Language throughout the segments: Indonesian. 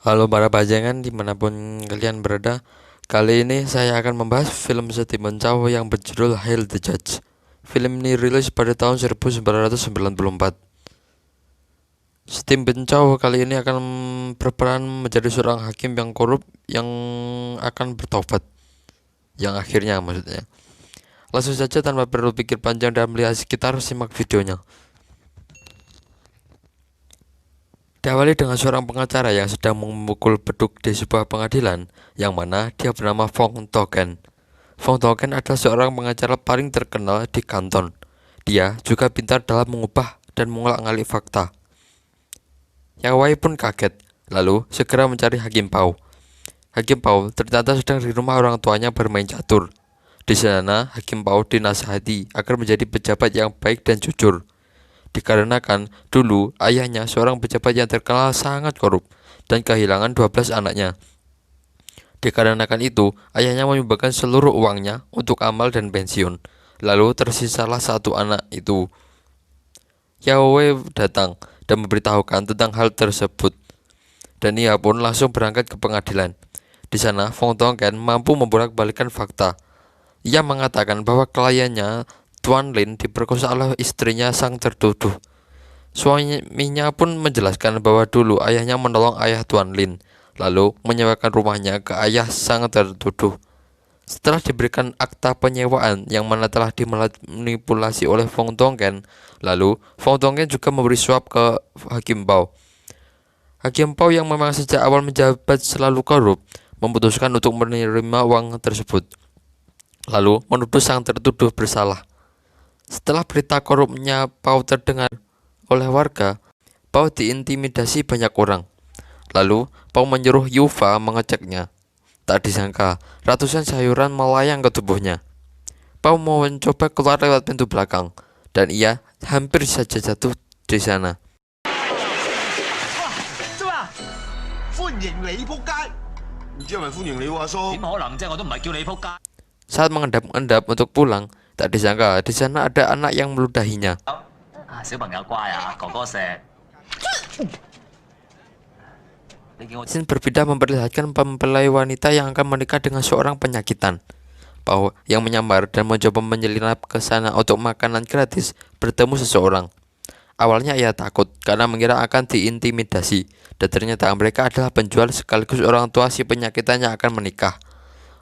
Halo para pajangan dimanapun kalian berada. Kali ini saya akan membahas film Stephen Chow yang berjudul Hail the Judge. Film ini rilis pada tahun 1994. Stephen Chow kali ini akan berperan menjadi seorang hakim yang korup yang akan bertobat. Yang akhirnya maksudnya. Langsung saja tanpa perlu pikir panjang dan melihat sekitar, simak videonya. Diawali dengan seorang pengacara yang sedang memukul beduk di sebuah pengadilan, yang mana dia bernama Fong Token. Fong Token adalah seorang pengacara paling terkenal di kanton. Dia juga pintar dalam mengubah dan mengulang-alik fakta. Yang Wei pun kaget, lalu segera mencari Hakim Pau. Hakim Pau ternyata sedang di rumah orang tuanya bermain catur. Di sana, Hakim Pau dinasihati agar menjadi pejabat yang baik dan jujur. Dikarenakan dulu ayahnya seorang pejabat yang terkenal sangat korup dan kehilangan 12 anaknya. Dikarenakan itu, ayahnya menyumbangkan seluruh uangnya untuk amal dan pensiun. Lalu tersisalah satu anak itu. Yahweh datang dan memberitahukan tentang hal tersebut. Dan ia pun langsung berangkat ke pengadilan. Di sana, Fong Tongken mampu membolak-balikan fakta. Ia mengatakan bahwa kliennya Tuan Lin diperkosa oleh istrinya sang tertuduh. Suaminya pun menjelaskan bahwa dulu ayahnya menolong ayah Tuan Lin, lalu menyewakan rumahnya ke ayah sang tertuduh. Setelah diberikan akta penyewaan yang mana telah dimanipulasi oleh Fong Tongken, lalu Fong Tongken juga memberi suap ke Hakim Pau. Hakim Pau yang memang sejak awal menjabat selalu korup, memutuskan untuk menerima uang tersebut, lalu menuduh sang tertuduh bersalah. Setelah berita korupnya Pau terdengar oleh warga, Pau diintimidasi banyak orang. Lalu Pau menyuruh Yufa mengeceknya. Tak disangka, ratusan sayuran melayang ke tubuhnya. Pau mau mencoba keluar lewat pintu belakang, dan ia hampir saja jatuh di sana. Saat mengendap-endap untuk pulang, tak disangka di sana ada anak yang meludahinya. Scene berbeda memperlihatkan mempelai wanita yang akan menikah dengan seorang penyakitan. Pau yang menyamar dan mencoba menyelinap ke sana untuk makanan gratis bertemu seseorang. Awalnya ia takut karena mengira akan diintimidasi, dan ternyata mereka adalah penjual sekaligus orang tua si penyakitan yang akan menikah.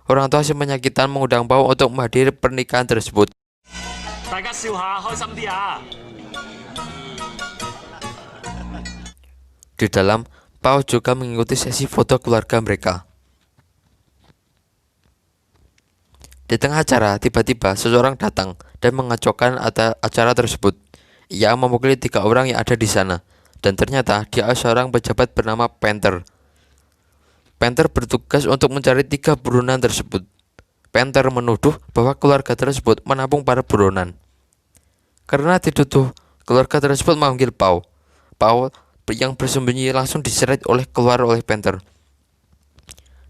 Orang tua si penyakitan mengundang Pau untuk menghadiri pernikahan tersebut. Di dalam, Pau juga mengikuti sesi foto keluarga mereka. Di tengah acara, tiba-tiba seseorang datang dan mengacaukan acara tersebut. Ia memukuli 3 orang yang ada di sana, dan ternyata dia seorang pejabat bernama Panther. Panther bertugas untuk mencari 3 buronan tersebut. Panther menuduh bahwa keluarga tersebut menampung para buronan. Karena dituduh, keluarga tersebut memanggil Pau. Pau yang bersembunyi langsung diseret keluar oleh Panther.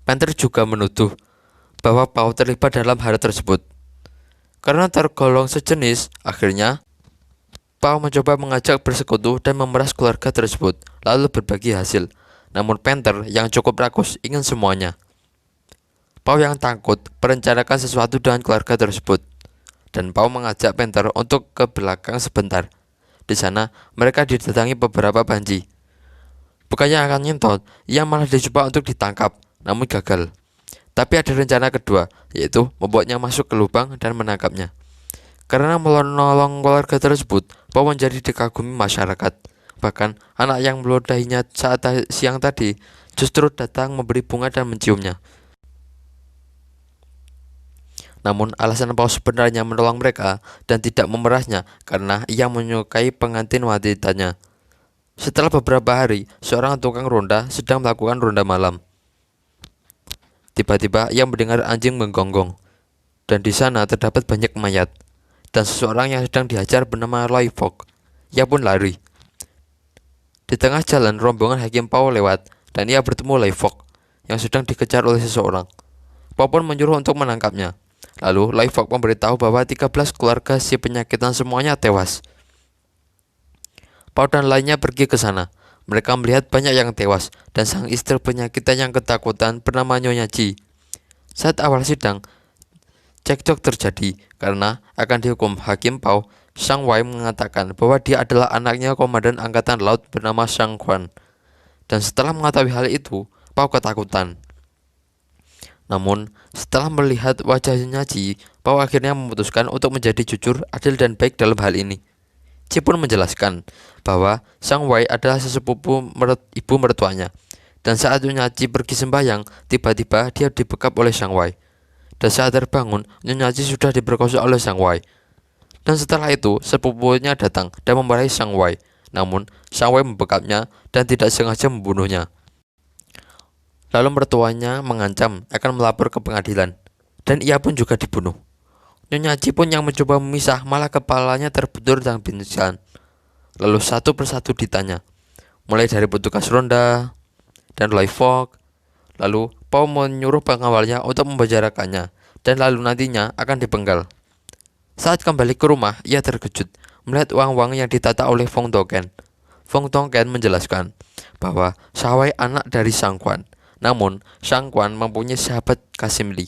Panther juga menuduh bahwa Pau terlibat dalam hal tersebut. Karena tergolong sejenis, akhirnya Pau mencoba mengajak bersekutu dan memeras keluarga tersebut, lalu berbagi hasil. Namun Panther yang cukup rakus ingin semuanya. Pau yang takut merencanakan sesuatu dengan keluarga tersebut, dan Pau mengajak Panther untuk ke belakang sebentar. Di sana, mereka didatangi beberapa banci. Bukannya akan nyentot, ia malah dicoba untuk ditangkap, namun gagal. Tapi ada rencana kedua, yaitu membuatnya masuk ke lubang dan menangkapnya. Karena menolong keluarga tersebut, Pau menjadi dikagumi masyarakat. Bahkan, anak yang meludahinya saat siang tadi justru datang memberi bunga dan menciumnya. Namun alasan Pau sebenarnya menolong mereka dan tidak memerasnya karena ia menyukai pengantin wanitanya. Setelah beberapa hari, seorang tukang ronda sedang melakukan ronda malam. Tiba-tiba ia mendengar anjing menggonggong, dan di sana terdapat banyak mayat, dan seseorang yang sedang dihajar bernama Loi Fok. Ia pun lari. Di tengah jalan, rombongan Hakim Pau lewat, dan ia bertemu Loi Fok yang sedang dikejar oleh seseorang. Pau pun menyuruh untuk menangkapnya. Lalu Loi Fok memberitahu bahwa 13 keluarga si penyakitan semuanya tewas. Pau dan lainnya pergi ke sana. Mereka melihat banyak yang tewas dan sang istri penyakitan yang ketakutan bernama Nyonya Ji. Saat awal sidang, cekcok terjadi karena akan dihukum Hakim Pao. Shang Wei mengatakan bahwa dia adalah anaknya Komandan Angkatan Laut bernama Shang Quan. Dan setelah mengetahui hal itu, Pao ketakutan. Namun, setelah melihat wajahnya Ji, Pao akhirnya memutuskan untuk menjadi jujur, adil, dan baik dalam hal ini. Ji pun menjelaskan bahwa Shang Wei adalah sesepupu ibu mertuanya. Dan saat Nyonya Ji pergi sembahyang, tiba-tiba dia dibekap oleh Shang Wei. Dan saat terbangun, Nyonya Ji sudah diperkosa oleh Shang Wei. Dan setelah itu, sepupunya datang dan memarahi Shang Wei. Namun, Shang Wei membekapnya dan tidak sengaja membunuhnya. Lalu mertuanya mengancam akan melapor ke pengadilan, dan ia pun juga dibunuh. Nyonya Ji pun yang mencoba memisah, malah kepalanya terbentur dan pingsan. Lalu satu persatu ditanya, mulai dari petugas ronda dan Loi Fok. Lalu Pao menyuruh pengawalnya untuk membicarakannya, dan lalu nantinya akan dipenggal. Saat kembali ke rumah, ia terkejut melihat uang-uang yang ditata oleh Fong Tongken. Fong Tongken menjelaskan bahwa Shang Wei anak dari Shang Quan. Namun, Shang Quan mempunyai sahabat Kasim Li.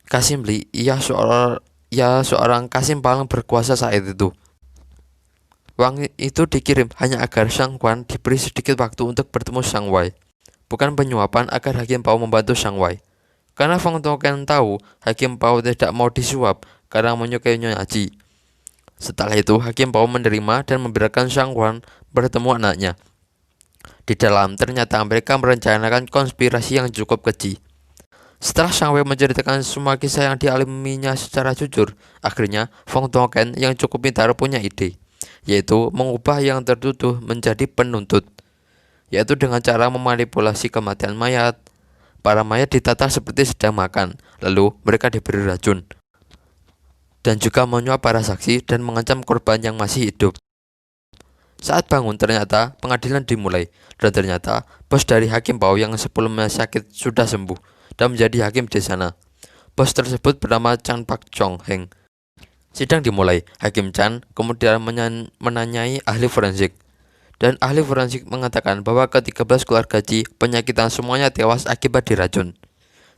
Kasim Li, ia seorang Kasim paling berkuasa saat itu. Uang itu dikirim hanya agar Shang Quan diberi sedikit waktu untuk bertemu Shang Wei. Bukan penyuapan agar Hakim Pao membantu Shang Wei. Karena Fong Tongken tahu Hakim Pao tidak mau disuap karena menyukai Nyonya Ji. Setelah itu, Hakim Pao menerima dan membiarkan Shang Quan bertemu anaknya. Di dalam, ternyata mereka merencanakan konspirasi yang cukup keji. Setelah Shang Wei menceritakan semua kisah yang dialaminya secara jujur, akhirnya Fong Tongken yang cukup pintar punya ide, yaitu mengubah yang tertuduh menjadi penuntut, yaitu dengan cara memanipulasi kematian mayat. Para mayat ditata seperti sedang makan, lalu mereka diberi racun, dan juga menyuap para saksi dan mengancam korban yang masih hidup. Saat bangun, ternyata pengadilan dimulai, dan ternyata bos dari Hakim Pao yang sebelumnya sakit sudah sembuh dan menjadi hakim di sana. Bos tersebut bernama Chan Pak Chong Heng. Sidang dimulai. Hakim Chan kemudian menanyai ahli forensik, dan ahli forensik mengatakan bahwa ke-13 keluarga Ji penyakitan semuanya tewas akibat diracun.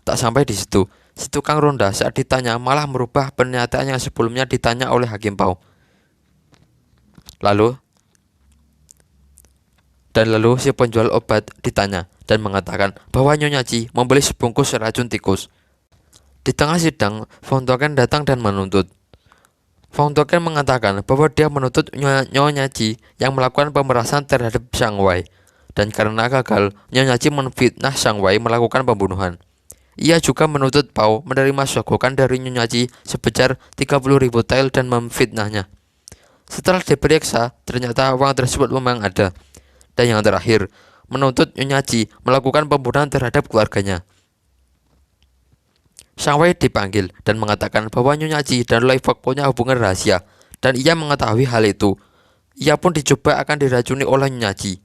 Tak sampai di situ, si tukang ronda saat ditanya malah merubah pernyataan yang sebelumnya ditanya oleh Hakim Pao. Lalu si penjual obat ditanya dan mengatakan bahwa Nyonya Ji membeli sebungkus racun tikus. Di tengah sidang, Fong Tongken datang dan menuntut. Fong Tongken mengatakan bahwa dia menuntut Nyonya Ji yang melakukan pemerasan terhadap Shang Wei, dan karena gagal, Nyonya Ji menfitnah Shang Wei melakukan pembunuhan. Ia juga menuntut Pao menerima sogokan dari Nyonya Ji sebesar 30.000 tael dan memfitnahnya. Setelah diperiksa, ternyata uang tersebut memang ada. Dan yang terakhir, menuntut Nyonya Ji melakukan pembunuhan terhadap keluarganya. Shang Wei dipanggil dan mengatakan bahwa Nyonya Ji dan Loi Fok punya hubungan rahasia, dan ia mengetahui hal itu. Ia pun dicoba akan diracuni oleh Nyonya Ji.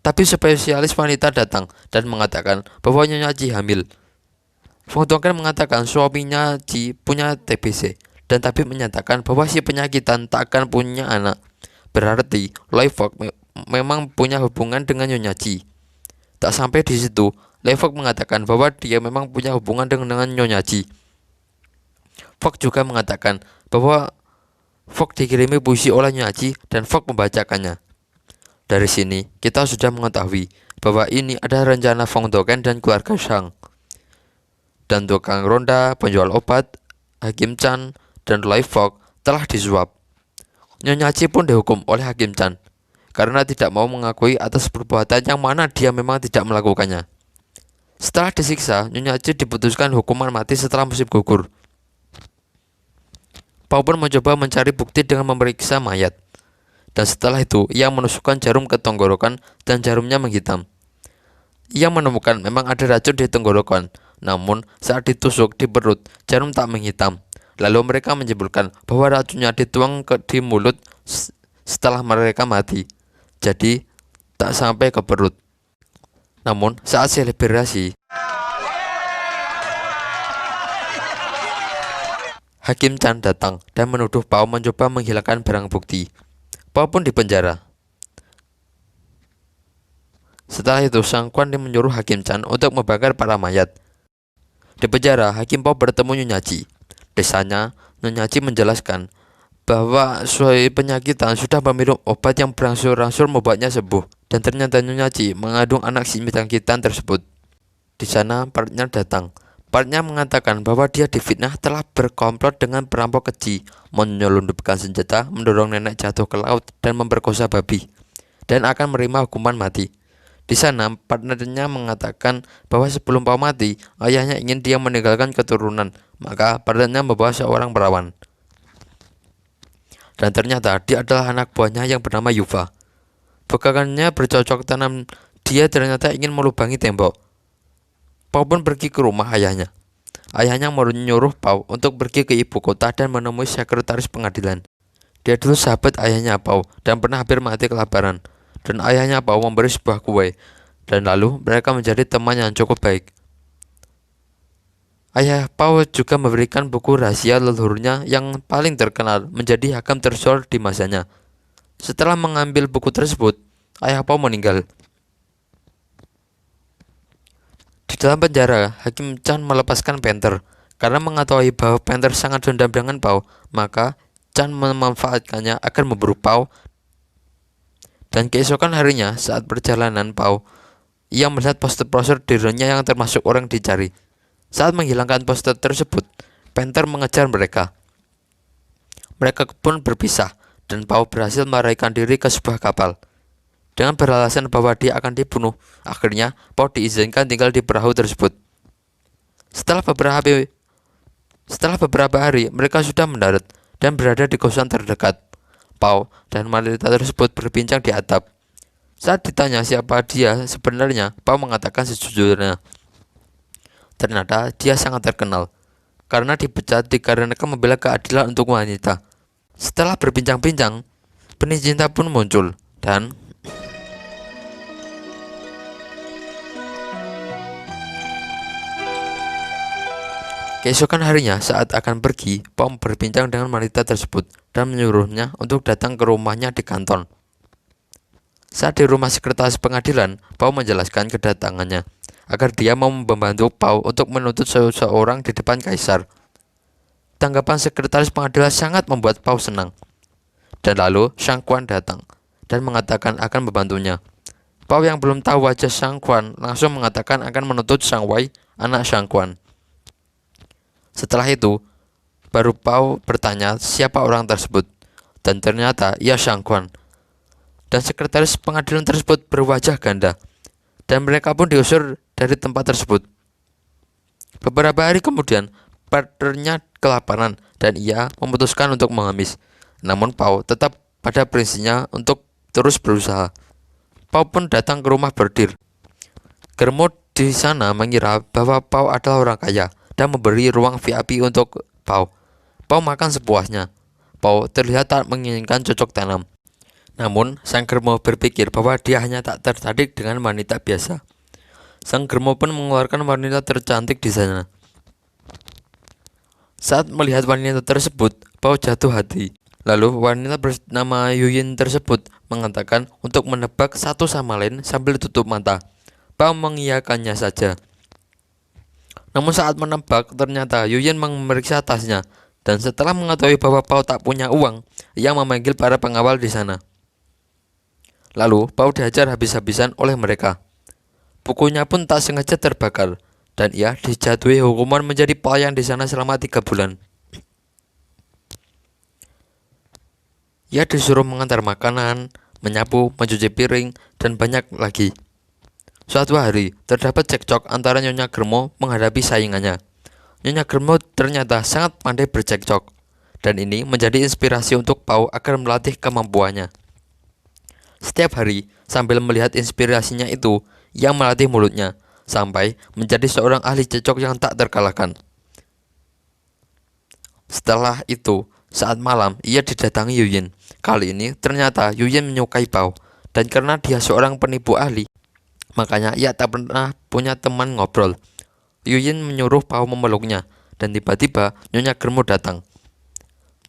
Tapi spesialis wanita datang dan mengatakan bahwa Nyonya Ji hamil. Fong Tongken mengatakan suaminya Ji punya TBC, dan tapi menyatakan bahwa si penyakitan tak akan punya anak. Berarti Loi Fok memang punya hubungan dengan Nyonya Ji. Tak sampai di situ, Loi Fok mengatakan bahwa dia memang punya hubungan dengan Nyonya Ji. Fok juga mengatakan bahwa Fok dikirimi puisi oleh Nyonya Ji dan Fok membacakannya. Dari sini, kita sudah mengetahui bahwa ini ada rencana Fong Tongken dan keluarga Shang. Dan tukang ronda, penjual obat, Hakim Chan, dan Loi Fok telah disuap. Nyonya Ji pun dihukum oleh Hakim Chan karena tidak mau mengakui atas perbuatan yang mana dia memang tidak melakukannya. Setelah disiksa, Nyonya Ji diputuskan hukuman mati setelah musim gugur. Pao pun mencoba mencari bukti dengan memeriksa mayat, dan setelah itu ia menusukkan jarum ke tenggorokan dan jarumnya menghitam. Ia menemukan memang ada racun di tenggorokan, namun saat ditusuk di perut, jarum tak menghitam. Lalu mereka menyimpulkan bahwa racunnya dituang di mulut setelah mereka mati, jadi tak sampai ke perut. Namun saat selebrasi, Hakim Chan datang dan menuduh Pao mencoba menghilangkan barang bukti. Pao pun dipenjara. Setelah itu, Sang Kuan menyuruh Hakim Chan untuk membakar para mayat. Di penjara, Hakim Pao bertemu Nyonya Ji. Di sana, Nyonya Ji menjelaskan bahwa Sui penyakitan sudah meminum obat yang berangsur-angsur membuatnya sembuh. Dan ternyata Nyonya Ji mengandung anak si penyakitan tersebut. Di sana, partner datang. Partner mengatakan bahwa dia difitnah telah berkomplot dengan perampok keji, menyelundupkan senjata, mendorong nenek jatuh ke laut, dan memperkosa babi, dan akan menerima hukuman mati. Di sana, partnernya mengatakan bahwa sebelum Pao mati, ayahnya ingin dia meninggalkan keturunan, maka partnernya membawa seorang perawan. Dan ternyata dia adalah anak buahnya yang bernama Yufa. Bekakannya bercocok tanam, dia ternyata ingin melubangi tembok. Pao pun pergi ke rumah ayahnya. Ayahnya menyuruh Pao untuk pergi ke ibu kota dan menemui sekretaris pengadilan. Dia dulu sahabat ayahnya Pao dan pernah hampir mati kelaparan. Dan ayahnya Pao memberi sebuah kue, dan lalu mereka menjadi teman yang cukup baik. Ayah Pao juga memberikan buku rahasia leluhurnya yang paling terkenal menjadi hakam tersohor di masanya. Setelah mengambil buku tersebut, ayah Pao meninggal. Di dalam penjara, Hakim Chan melepaskan Panther. Karena mengetahui bahwa Panther sangat dendam dengan Pao, maka Chan memanfaatkannya agar memburu Pao. Dan keesokan harinya, saat perjalanan Pao, ia melihat poster-poster dirinya yang termasuk orang dicari. Saat menghilangkan poster tersebut, Panther mengejar mereka. Mereka pun berpisah, dan Pao berhasil melarikan diri ke sebuah kapal. Dengan beralasan bahwa dia akan dibunuh, akhirnya Pao diizinkan tinggal di perahu tersebut. Setelah beberapa hari, mereka sudah mendarat dan berada di kosan terdekat. Pao dan wanita tersebut berbincang di atap. Saat ditanya siapa dia sebenarnya, Pao mengatakan sejujurnya. Ternyata dia sangat terkenal karena dipecat dikarenakan membela keadilan untuk wanita. Setelah berbincang-bincang, benih cinta pun muncul dan keesokan harinya saat akan pergi, Pao berbincang dengan wanita tersebut dan menyuruhnya untuk datang ke rumahnya di kanton. Saat di rumah sekretaris pengadilan, Pao menjelaskan kedatangannya agar dia mau membantu Pao untuk menuntut seseorang di depan kaisar. Tanggapan sekretaris pengadilan sangat membuat Pao senang. Dan lalu Sang Kuan datang dan mengatakan akan membantunya. Pao yang belum tahu wajah Sang Kuan langsung mengatakan akan menuntut Sang Wei, anak Sang Kuan. Setelah itu, baru Pao bertanya siapa orang tersebut, dan ternyata ia Sang Kuan. Dan sekretaris pengadilan tersebut berwajah ganda, dan mereka pun diusir dari tempat tersebut. Beberapa hari kemudian, partnernya kelaparan dan ia memutuskan untuk mengemis. Namun Pao tetap pada prinsipnya untuk terus berusaha. Pao pun datang ke rumah bordir. Germo di sana mengira bahwa Pao adalah orang kaya dan memberi ruang VIP untuk Pao. Pao makan sepuasnya. Pao terlihat tak menginginkan cocok tanam. Namun, Sang Germo berpikir bahwa dia hanya tak tertarik dengan wanita biasa. Sang Germo pun mengeluarkan wanita tercantik di sana. Saat melihat wanita tersebut, Pao jatuh hati. Lalu wanita bernama Yuyin tersebut mengatakan untuk menebak satu sama lain sambil tutup mata. Pao mengiyakannya saja. Namun saat menebak, ternyata Yuyin memeriksa tasnya, dan setelah mengetahui bahwa Pao tak punya uang, ia memanggil para pengawal di sana. Lalu Pao dihajar habis-habisan oleh mereka. Bukunya pun tak sengaja terbakar, dan ia dijatuhi hukuman menjadi pelayan di sana selama 3 bulan. Ia disuruh mengantar makanan, menyapu, mencuci piring, dan banyak lagi. Suatu hari, terdapat cekcok antara Nyonya Germo menghadapi saingannya. Nyonya Germo ternyata sangat pandai bercekcok, dan ini menjadi inspirasi untuk Pao agar melatih kemampuannya. Setiap hari, sambil melihat inspirasinya itu, ia melatih mulutnya, sampai menjadi seorang ahli cekcok yang tak terkalahkan. Setelah itu, saat malam, ia didatangi Yuyin. Kali ini, ternyata Yuyin menyukai Pao, dan karena dia seorang penipu ahli, makanya ia tak pernah punya teman ngobrol. Yuyin menyuruh Pao memeluknya, dan tiba-tiba Nyonya Germo datang.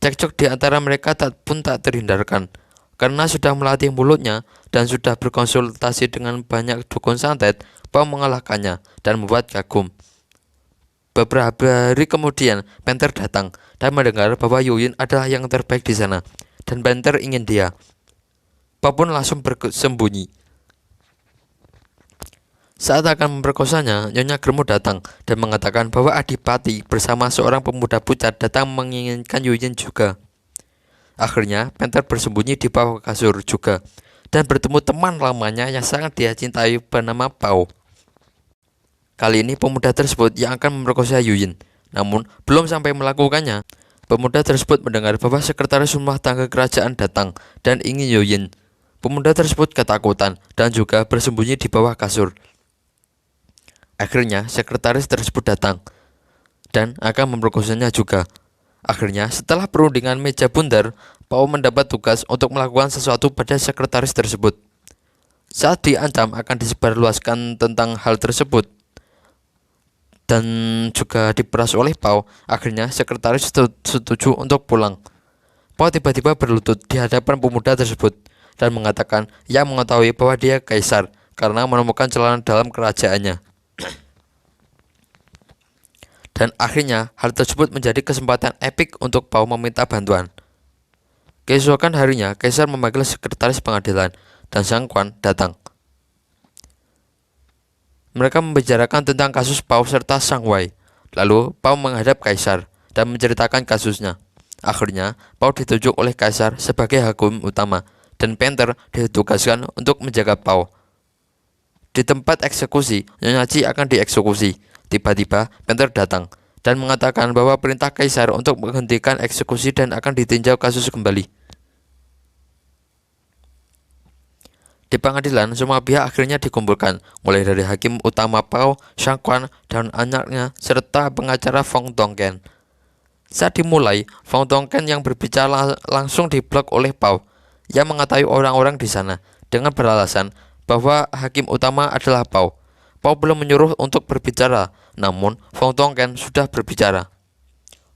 Cekcok di antara mereka pun tak terhindarkan. Karena sudah melatih mulutnya, dan sudah berkonsultasi dengan banyak dukun santet, Pao mengalahkannya dan membuat kagum. Beberapa hari kemudian, Panther datang dan mendengar bahwa Yuyun adalah yang terbaik di sana, dan Panther ingin dia. Pao pun langsung bersembunyi. Saat akan memperkosanya, Nyonya Germo datang dan mengatakan bahwa Adipati bersama seorang pemuda pucat datang menginginkan Yuyun juga. Akhirnya, Panther bersembunyi di bawah kasur juga dan bertemu teman lamanya yang sangat dia cintai bernama Pao. Kali ini pemuda tersebut yang akan memperkosa Yuyun. Namun, belum sampai melakukannya, pemuda tersebut mendengar bahwa sekretaris rumah tangga kerajaan datang dan ingin Yuyun. Pemuda tersebut ketakutan dan juga bersembunyi di bawah kasur. Akhirnya, sekretaris tersebut datang dan akan memperkosanya juga. Akhirnya, setelah perundingan meja bundar, Pao mendapat tugas untuk melakukan sesuatu pada sekretaris tersebut. Saat diancam akan disebarluaskan tentang hal tersebut dan juga diperas oleh Pao, akhirnya sekretaris setuju untuk pulang. Pao tiba-tiba berlutut di hadapan pemuda tersebut dan mengatakan ia mengetahui bahwa dia kaisar karena menemukan celana dalam kerajaannya. Dan akhirnya hal tersebut menjadi kesempatan epik untuk Pao meminta bantuan. Keesokan harinya, kaisar memanggil sekretaris pengadilan dan Sang Quan datang. Mereka membicarakan tentang kasus Pao serta Sang Wei. Lalu Pao menghadap kaisar dan menceritakan kasusnya. Akhirnya Pao ditunjuk oleh kaisar sebagai hakim utama dan Panther ditugaskan untuk menjaga Pao. Di tempat eksekusi, Nyonya Ji akan dieksekusi. Tiba-tiba Panther datang dan mengatakan bahwa perintah kaisar untuk menghentikan eksekusi dan akan ditinjau kasus kembali. Di pengadilan, semua pihak akhirnya dikumpulkan, mulai dari hakim utama Pao, Sang Quan, dan anaknya, serta pengacara Fong Tongken. Saat dimulai, Fong Tongken yang berbicara langsung diblok oleh Pao. Ia mengetahui orang-orang di sana dengan beralasan bahwa hakim utama adalah Pao. Pao belum menyuruh untuk berbicara, namun Fong Tongken sudah berbicara.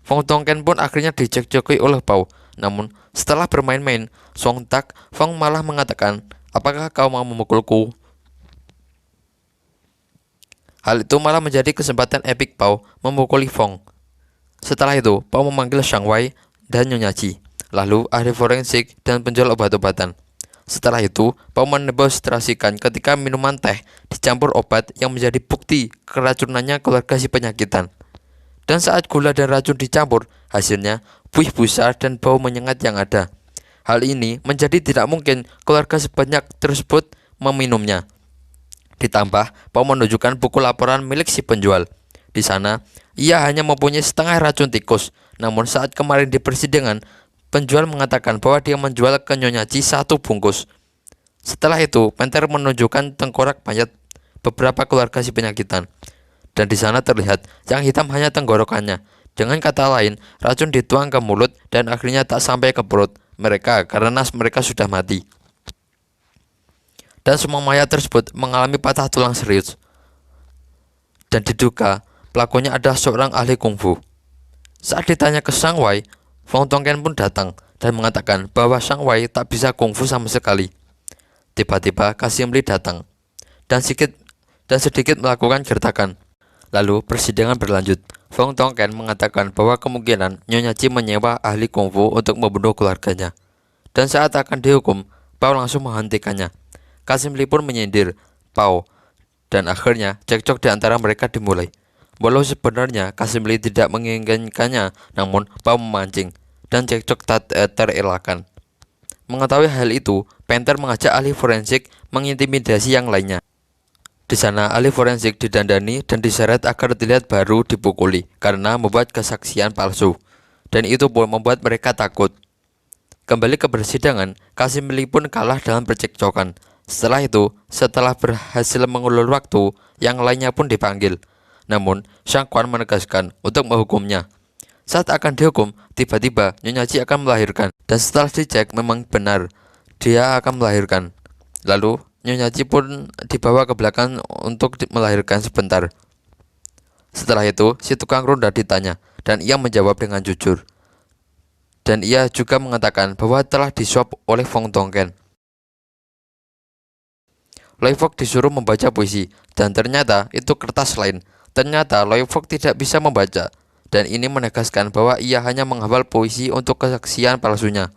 Fong Tongken pun akhirnya dicekcoki oleh Pao. Namun setelah bermain-main, sontak Fong malah mengatakan, "Apakah kau mau memukulku?" Hal itu malah menjadi kesempatan epik Pao memukuli Fong. Setelah itu, Pao memanggil Sang Wei dan Nyonya Ji, lalu ahli forensik dan penjual obat-obatan. Setelah itu, Pao mendemonstrasikan ketika minuman teh dicampur obat yang menjadi bukti keracunannya keluarga si penyakitan. Dan saat gula dan racun dicampur, hasilnya buih besar dan bau menyengat yang ada. Hal ini menjadi tidak mungkin keluarga sebanyak tersebut meminumnya. Ditambah, Pao menunjukkan buku laporan milik si penjual. Di sana, ia hanya mempunyai setengah racun tikus. Namun saat kemarin di persidangan, penjual mengatakan bahwa dia menjual ke Nyonya Ji 1 bungkus. Setelah itu, Panther menunjukkan tengkorak mayat beberapa keluarga si penyakitan. Dan di sana terlihat yang hitam hanya tenggorokannya. Dengan kata lain, racun dituang ke mulut dan akhirnya tak sampai ke perut mereka karena mereka sudah mati. Dan semua mayat tersebut mengalami patah tulang serius. Dan diduga pelakunya adalah seorang ahli kungfu. Saat ditanya ke Sang Wei, Fong Tongken pun datang dan mengatakan bahwa Sang Wei tak bisa kungfu sama sekali. Tiba-tiba Kasim Li datang dan sedikit melakukan gertakan. Lalu persidangan berlanjut. Fong Tongken mengatakan bahwa kemungkinan Nyonya Ji menyewa ahli kungfu untuk membunuh keluarganya. Dan saat akan dihukum, Pao langsung menghentikannya. Kasim Li pun menyindir Pao dan akhirnya cekcok di antara mereka dimulai. Walau sebenarnya Kasim Li tidak menginginkannya, namun Pao memancing dan cekcok tak terelakkan. Mengetahui hal itu, Panther mengajak ahli forensik mengintimidasi yang lainnya. Di sana, ahli forensik didandani dan diseret agar terlihat baru dipukuli karena membuat kesaksian palsu. Dan itu pun membuat mereka takut. Kembali ke persidangan, Kasim Li pun kalah dalam percekcokan. Setelah itu, setelah berhasil mengulur waktu, yang lainnya pun dipanggil. Namun, Sang Quan menegaskan untuk menghukumnya. Saat akan dihukum, tiba-tiba Nyonya Ji akan melahirkan. Dan setelah dicek memang benar, dia akan melahirkan. Lalu, Nyonya Ji pun dibawa ke belakang untuk melahirkan sebentar. Setelah itu, si tukang ronda ditanya, dan ia menjawab dengan jujur. Dan ia juga mengatakan bahwa telah disuap oleh Fong Tongken. Loi Fok disuruh membaca puisi, dan ternyata itu kertas lain. Ternyata Loi Fok tidak bisa membaca, dan ini menegaskan bahwa ia hanya menghafal puisi untuk kesaksian palsunya.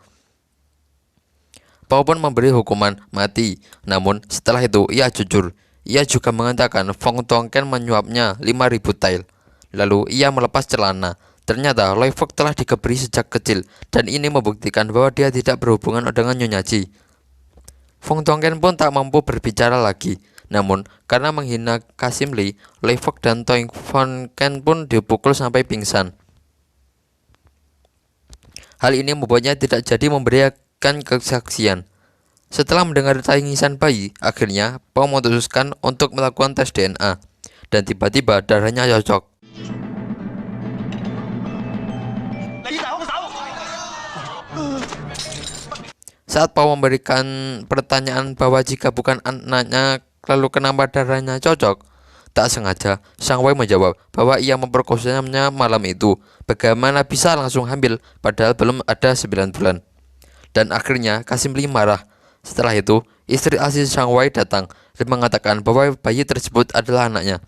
Pao pun memberi hukuman mati, namun setelah itu ia jujur. Ia juga mengatakan Fong Tongken menyuapnya 5.000 tael. Lalu ia melepas celana. Ternyata Loi Fok telah dikebiri sejak kecil, dan ini membuktikan bahwa dia tidak berhubungan dengan Nyonya Ji. Fong Tongken pun tak mampu berbicara lagi. Namun, karena menghina Kasim Lee, Loi Fok dan Tong Fon Ken pun dipukul sampai pingsan. Hal ini membuatnya tidak jadi memberikan kesaksian. Setelah mendengar tangisan bayi, akhirnya Pao memutuskan untuk melakukan tes DNA. Dan tiba-tiba darahnya cocok. Saat Pao memberikan pertanyaan bahwa jika bukan anaknya, lalu kenapa darahnya cocok? Tak sengaja, Sang Wei menjawab bahwa ia memperkosanya malam itu. Bagaimana bisa langsung hamil padahal belum ada 9 bulan? Dan akhirnya Kasim Lee marah. Setelah itu, istri asli Sang Wei datang dan mengatakan bahwa bayi tersebut adalah anaknya.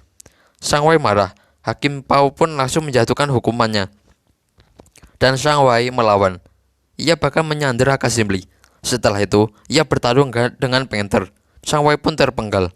Sang Wei marah. Hakim Pao pun langsung menjatuhkan hukumannya. Dan Sang Wei melawan. Ia bahkan menyandera Kasim Lee. Setelah itu, ia bertarung dengan Panther. Sang Wei pun terpenggal.